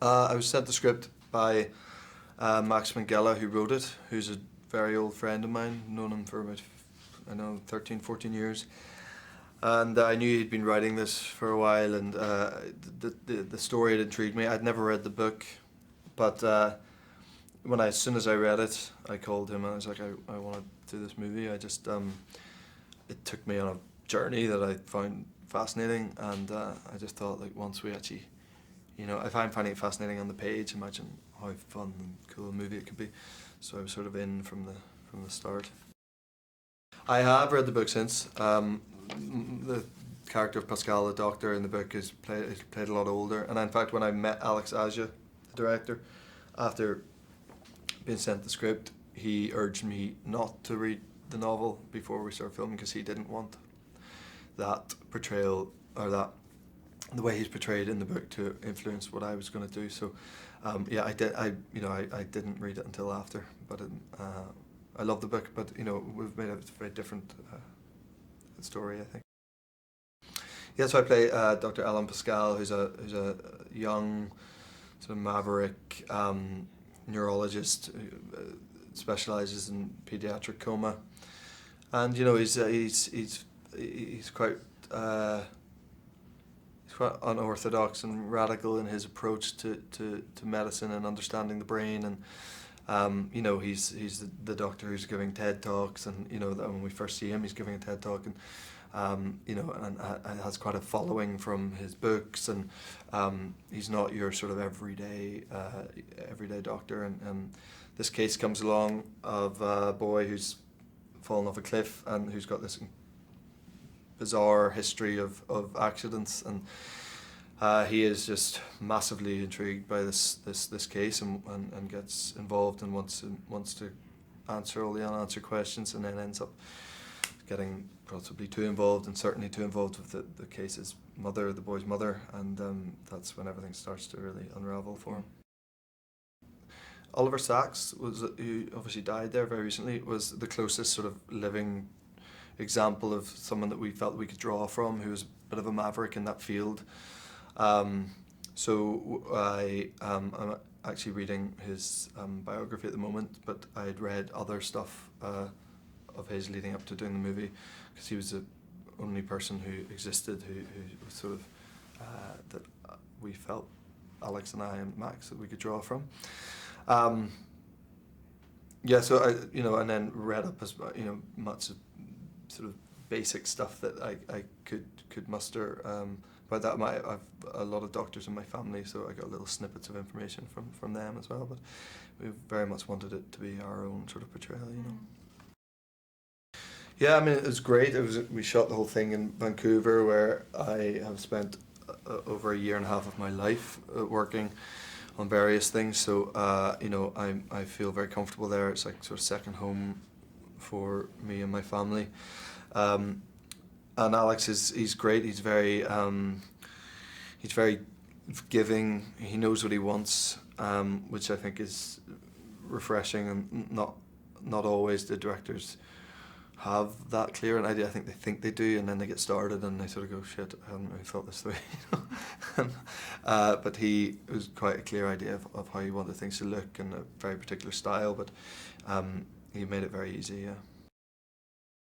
I was sent the script by Max Minghella, who wrote it, who's a very old friend of mine, known him for about, 13, 14 years. And I knew he'd been writing this for a while, and the story had intrigued me. I'd never read the book, but as soon as I read it, I called him and I was like, I want to do this movie. It took me on a journey that I found fascinating, and I just thought, like, once we actually, if I'm finding it fascinating on the page, imagine how fun and cool a movie it could be. So I was sort of in from the start. I have read the book since. The character of Pascal, the doctor in the book, is played a lot older. And in fact, when I met Alex Aja, the director, after being sent the script, he urged me not to read the novel before we started filming because he didn't want that portrayal, or that the way he's portrayed in the book, to influence what I was going to do. So I didn't read it until after, but I love the book, but we've made a very different story, I think. Yeah, so I play Dr. Alan Pascal, who's a young sort of maverick neurologist who specialises in pediatric coma, and he's quite unorthodox and radical in his approach to medicine and understanding the brain. And he's the doctor who's giving TED Talks, and when we first see him, he's giving a TED Talk, and and has quite a following from his books, and he's not your sort of everyday doctor. And this case comes along of a boy who's fallen off a cliff and who's got this bizarre history of accidents, and he is just massively intrigued by this case, and gets involved and wants to answer all the unanswered questions, and then ends up getting possibly too involved, and certainly too involved with the case's mother, the boy's mother, and that's when everything starts to really unravel for him. Oliver Sacks, who obviously died there very recently, was the closest sort of living example of someone that we felt we could draw from, who was a bit of a maverick in that field. So I'm actually reading his biography at the moment, but I had read other stuff of his leading up to doing the movie, because he was the only person who existed who was sort of that we felt, Alex and I and Max, that we could draw from. So and then read up as much sort of basic stuff that I could muster. By that, I've a lot of doctors in my family, so I got little snippets of information from them as well. But we very much wanted it to be our own sort of portrayal, Yeah, I mean, it was great. We shot the whole thing in Vancouver, where I have spent over a year and a half of my life working on various things. So I feel very comfortable there. It's like sort of second home for me and my family. And Alex he's great. He's very giving. He knows what he wants, which I think is refreshing, and not always the directors have that clear an idea. I think they do, and then they get started and they sort of go, shit, I hadn't really thought this through. But he was quite a clear idea of how he wanted things to look, and a very particular style, but he made it very easy, yeah.